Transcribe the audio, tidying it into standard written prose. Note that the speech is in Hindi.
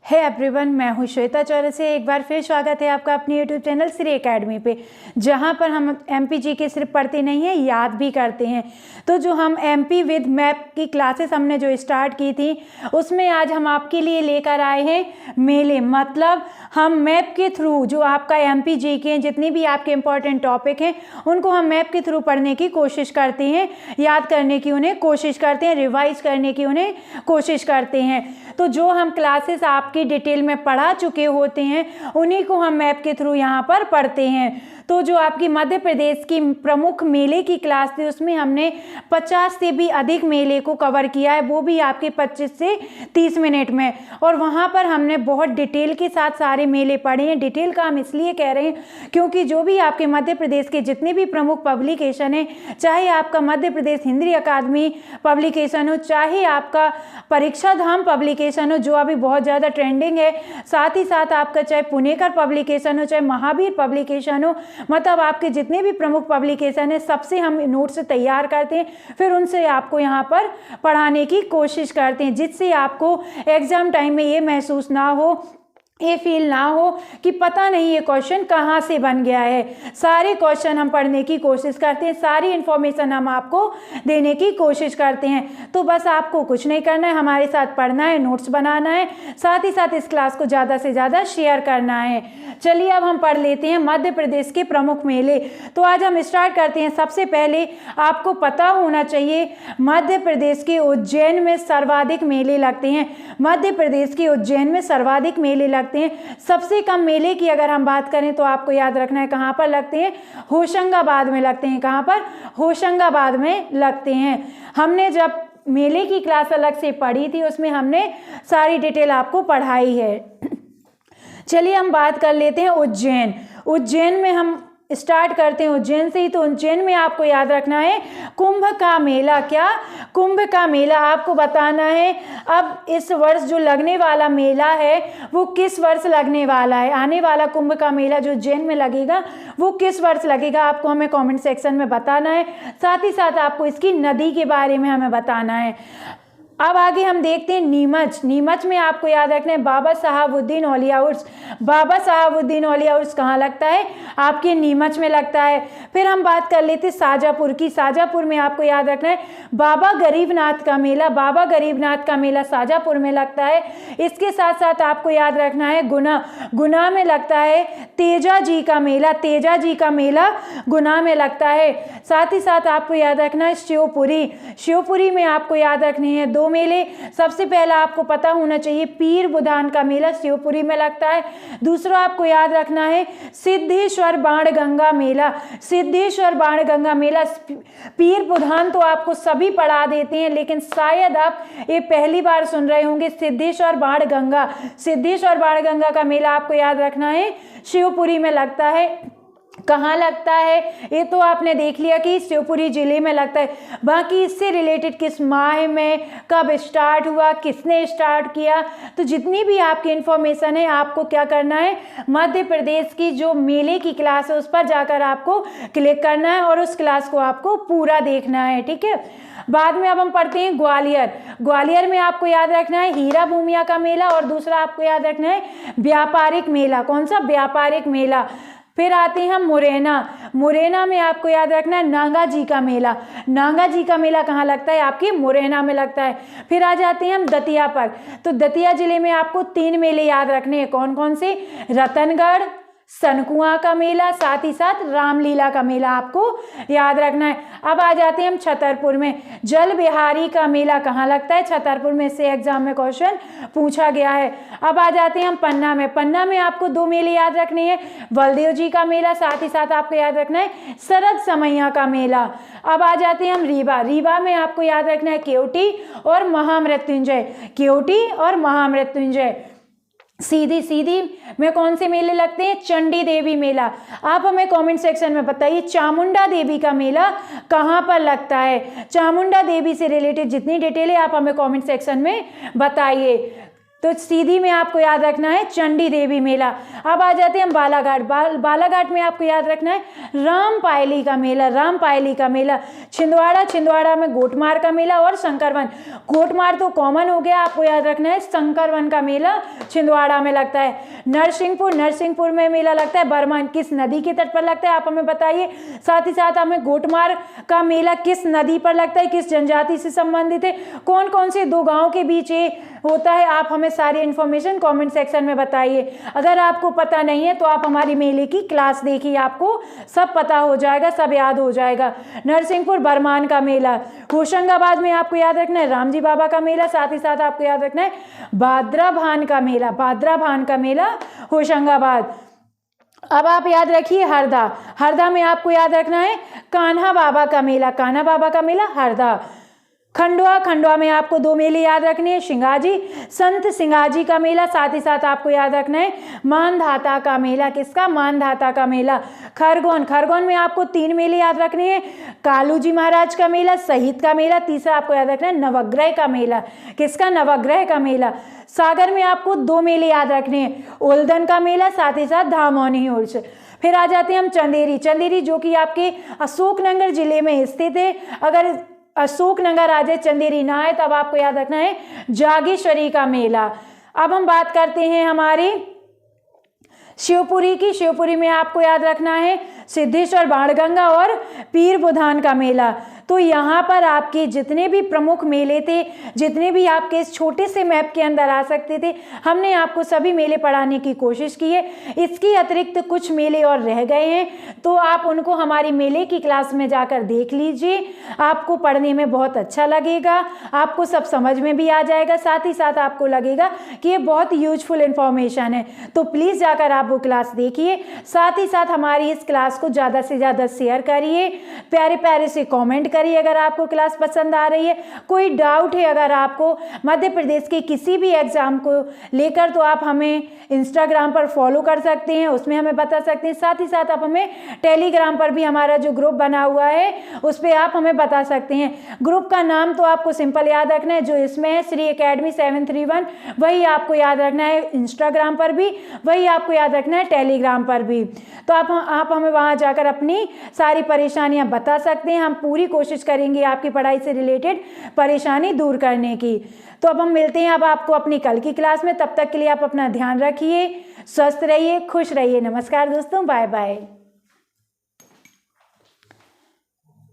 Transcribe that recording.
हे एवरीवन, मैं हूँ श्वेता चौरसिया। एक बार फिर स्वागत है आपका अपने यूट्यूब चैनल श्री एकेडमी पे, जहाँ पर हम एमपी के सिर्फ पढ़ते नहीं हैं, याद भी करते हैं। तो जो हम एमपी विद मैप की क्लासेस हमने जो स्टार्ट की थी, उसमें आज हम आपके लिए लेकर आए हैं मेले। मतलब हम मैप के थ्रू जो आपका एमपी जी के जितने भी आपके इंपॉर्टेंट टॉपिक हैं, उनको हम मैप के थ्रू पढ़ने की कोशिश करते हैं, याद करने की उन्हें कोशिश करते हैं, रिवाइज करने की उन्हें कोशिश करते हैं। तो जो हम क्लासेस आपकी डिटेल में पढ़ा चुके होते हैं, उन्हीं को हम मैप के थ्रू यहाँ पर पढ़ते हैं। तो जो आपकी मध्य प्रदेश की प्रमुख मेले की क्लास थी, उसमें हमने 50 से भी अधिक मेले को कवर किया है, वो भी आपके 25 से 30 मिनट में। और वहाँ पर हमने बहुत डिटेल के साथ सारे मेले पढ़े हैं। डिटेल का हम इसलिए कह रहे हैं क्योंकि जो भी आपके मध्य प्रदेश के जितने भी प्रमुख पब्लिकेशन हैं, चाहे आपका मध्य प्रदेश हिंदी अकादमी पब्लिकेशन हो, चाहे आपका परीक्षा धाम पब्लिकेशन हो जो अभी बहुत ज़्यादा ट्रेंडिंग है, साथ ही साथ आपका चाहे पुणेकर पब्लिकेशन हो, चाहे महावीर पब्लिकेशन हो, मतलब आपके जितने भी प्रमुख पब्लिकेशन है, सबसे हम नोट्स तैयार करते हैं, फिर उनसे आपको यहाँ पर पढ़ाने की कोशिश करते हैं, जिससे आपको एग्जाम टाइम में ये महसूस ना हो, ये फील ना हो कि पता नहीं ये क्वेश्चन कहाँ से बन गया है। सारे क्वेश्चन हम पढ़ने की कोशिश करते हैं, सारी इन्फॉर्मेशन हम आपको देने की कोशिश करते हैं। तो बस आपको कुछ नहीं करना है, हमारे साथ पढ़ना है, नोट्स बनाना है, साथ ही साथ इस क्लास को ज़्यादा से ज़्यादा शेयर करना है। चलिए अब हम पढ़ लेते हैं मध्य प्रदेश के प्रमुख मेले। तो आज हम स्टार्ट करते हैं। सबसे पहले आपको पता होना चाहिए मध्य प्रदेश के उज्जैन में सर्वाधिक मेले लगते हैं। मध्य प्रदेश के उज्जैन में सर्वाधिक मेले लगते हैं। सबसे कम मेले की अगर हम बात करें तो आपको याद रखना है कहाँ पर लगते हैं, होशंगाबाद में लगते हैं। कहाँ पर? होशंगाबाद में लगते हैं। हमने जब मेले की क्लास अलग से पढ़ी थी, उसमें हमने सारी डिटेल आपको पढ़ाई है। चलिए हम बात कर लेते हैं उज्जैन। उज्जैन में हम स्टार्ट करते हैं उज्जैन से ही। तो उज्जैन में आपको याद रखना है कुंभ का मेला। क्या? कुंभ का मेला आपको बताना है। अब इस वर्ष जो लगने वाला मेला है वो किस वर्ष लगने वाला है, आने वाला कुंभ का मेला जो उज्जैन में लगेगा वो किस वर्ष लगेगा, आपको हमें कमेंट सेक्शन में बताना है। साथ ही साथ आपको इसकी नदी के बारे में हमें बताना है। अब आगे हम देखते हैं नीमच। नीमच में आपको याद रखना है बाबा साहबुद्दीन औलिया उर्स। बाबा साहबुद्दीन औलिया उर्स कहाँ लगता है? आपके नीमच में लगता है। फिर हम बात कर लेते हैं शाजापुर की। शाजापुर में आपको याद रखना है बाबा गरीबनाथ का मेला। बाबा गरीबनाथ का मेला शाजापुर में लगता है। इसके साथ साथ आपको याद रखना है गुना। गुना में लगता है तेजा जी का मेला। तेजा जी का मेला गुना में लगता है। साथ ही साथ आपको याद रखना है शिवपुरी। शिवपुरी में आपको याद रखने हैं दो मेले। सबसे पहला आपको पता होना चाहिए पीर बुधान का मेला शिवपुरी में लगता है। दूसरा आपको याद रखना है सिद्धेश्वर बाणगंगा मेला। सिद्धेश्वर बाणगंगा मेला। पीर बुधान तो आपको सभी पढ़ा देते हैं, लेकिन शायद आप ये पहली बार सुन रहे होंगे सिद्धेश्वर बाणगंगा। सिद्धेश्वर बाणगंगा का मेला आपको याद रखना है शिवपुरी में लगता है। कहाँ लगता है ये तो आपने देख लिया कि शिवपुरी जिले में लगता है। बाकी इससे रिलेटेड किस माह में, कब स्टार्ट हुआ, किसने स्टार्ट किया, तो जितनी भी आपकी इन्फॉर्मेशन है आपको क्या करना है, मध्य प्रदेश की जो मेले की क्लास है उस पर जाकर आपको क्लिक करना है और उस क्लास को आपको पूरा देखना है। ठीक है। बाद में अब हम पढ़ते हैं ग्वालियर। ग्वालियर में आपको याद रखना है हीरा भूमिया का मेला और दूसरा आपको याद रखना है व्यापारिक मेला। कौन सा? व्यापारिक मेला। फिर आते हैं हम मुरैना। मुरैना में आपको याद रखना है नागा जी का मेला। नागा जी का मेला कहाँ लगता है? आपके मुरैना में लगता है। फिर आ जाते हैं हम दतिया पर। तो दतिया जिले में आपको 3 मेले याद रखने हैं। कौन कौन से? रतनगढ़, सनकुआ का मेला, साथ ही साथ रामलीला का मेला आपको याद रखना है। अब आ जाते हैं हम छतरपुर में। जल बिहारी का मेला कहाँ लगता है? छतरपुर में से एग्जाम में क्वेश्चन पूछा गया है। अब आ जाते हैं हम पन्ना में। पन्ना में आपको 2 मेले याद रखने हैं, बलदेव जी का मेला, साथ ही साथ आपको याद रखना है शरद समैया का मेला। अब आ जाते हैं हम रीवा। रीवा में आपको याद रखना है केवटी और महामृत्युंजय। केवटी और महामृत्युंजय। सीधी सीधी में कौन से मेले लगते हैं? चंडी देवी मेला। आप हमें कमेंट सेक्शन में बताइए चामुंडा देवी का मेला कहाँ पर लगता है। चामुंडा देवी से रिलेटेड जितनी डिटेल है आप हमें कमेंट सेक्शन में बताइए। तो सीधी में आपको याद रखना है चंडी देवी मेला। अब आ जाते हैं हम बालाघाट। बालाघाट में आपको याद रखना है रामपायली का मेला, रामपायली का मेला। छिंदवाड़ा में गोटमार का मेला और शंकरवन। गोटमार तो कॉमन हो गया, आपको याद रखना है शंकरवन का मेला छिंदवाड़ा में लगता है। नरसिंहपुर में मेला लगता है। बरमान किस नदी के तट पर लगता है, आप हमें बताइए। साथ ही साथ हमें गोटमार का मेला किस नदी पर लगता है, किस जनजाति से संबंधित है, कौन कौन से दो गांव के बीच ये होता है, आप हमें सारी इन्फॉर्मेशन कमेंट सेक्शन में बताइए। अगर आपको पता नहीं है तो आप हमारी मेले की क्लास देखिए, आपको सब पता हो जाएगा, सब याद हो जाएगा। नरसिंहपुर बरमान का मेला। होशंगाबाद में आपको याद रखना है रामजी बाबा का मेला। साथ ही साथ आपको याद रखना है भाद्राभान का मेला, भाद्राभान का मेला होशंगाबाद। अब आप याद रखिए हरदा में आपको याद रखना है कान्हा बाबा का मेला, कान्हा बाबा का मेला हरदा। खंडवा में आपको दो मेले याद रखने हैं, संत सिंगाजी का मेला। साथ ही साथ आपको याद रखना है मानधाता का मेला। किसका? मानधाता का मेला। खरगोन में आपको 3 मेले याद रखने हैं, कालूजी महाराज का मेला, शहीद का मेला। तीसरा आपको याद रखना है नवग्रह का मेला। किसका? नवग्रह का मेला। सागर में आपको 2 मेले याद रखने हैं, ओल्दन का मेला, साथ ही साथ धामोनी उर्स। फिर आ जाते हैं हम चंदेरी जो कि आपके अशोकनगर जिले में स्थित है। अगर अशोकनगर आ जाए, चंदेरी ना है, तब आपको याद रखना है जागेश्वरी का मेला। अब हम बात करते हैं हमारे शिवपुरी की। शिवपुरी में आपको याद रखना है सिद्धेश्वर बाणगंगा और पीर बुधान का मेला। तो यहाँ पर आपके जितने भी प्रमुख मेले थे, जितने भी आपके इस छोटे से मैप के अंदर आ सकते थे, हमने आपको सभी मेले पढ़ाने की कोशिश की है। इसके अतिरिक्त कुछ मेले और रह गए हैं, तो आप उनको हमारी मेले की क्लास में जाकर देख लीजिए। आपको पढ़ने में बहुत अच्छा लगेगा, आपको सब समझ में भी आ जाएगा, साथ ही साथ आपको लगेगा कि ये बहुत यूजफुल इन्फॉर्मेशन है। तो प्लीज़ जाकर आप वो क्लास देखिए। साथ ही साथ हमारी इस क्लास को ज़्यादा से ज़्यादा शेयर करिए, प्यारे प्यारे से कॉमेंट करिए अगर आपको क्लास पसंद आ रही है। कोई डाउट है अगर आपको मध्य प्रदेश के किसी भी एग्जाम को लेकर, तो आप हमें इंस्टाग्राम पर फॉलो कर सकते हैं, उसमें हमें बता सकते हैं। साथ ही साथ आप हमें टेलीग्राम पर भी हमारा जो ग्रुप बना हुआ है उस पर आप हमें बता सकते हैं। ग्रुप का नाम तो आपको सिंपल याद रखना है, जो इसमें है श्री अकेडमी 731, वही आपको याद रखना है। इंस्टाग्राम पर भी वही आपको याद रखना है, टेलीग्राम पर भी। तो आप हमें वहाँ जाकर अपनी सारी परेशानियाँ बता सकते हैं। हम पूरी कोशिश करेंगे आपकी पढ़ाई से रिलेटेड परेशानी दूर करने की। तो अब हम मिलते हैं अब आपको अपनी कल की क्लास में। तब तक के लिए आप अपना ध्यान रखिए, स्वस्थ रहिए, खुश रहिए। नमस्कार दोस्तों, बाय बाय।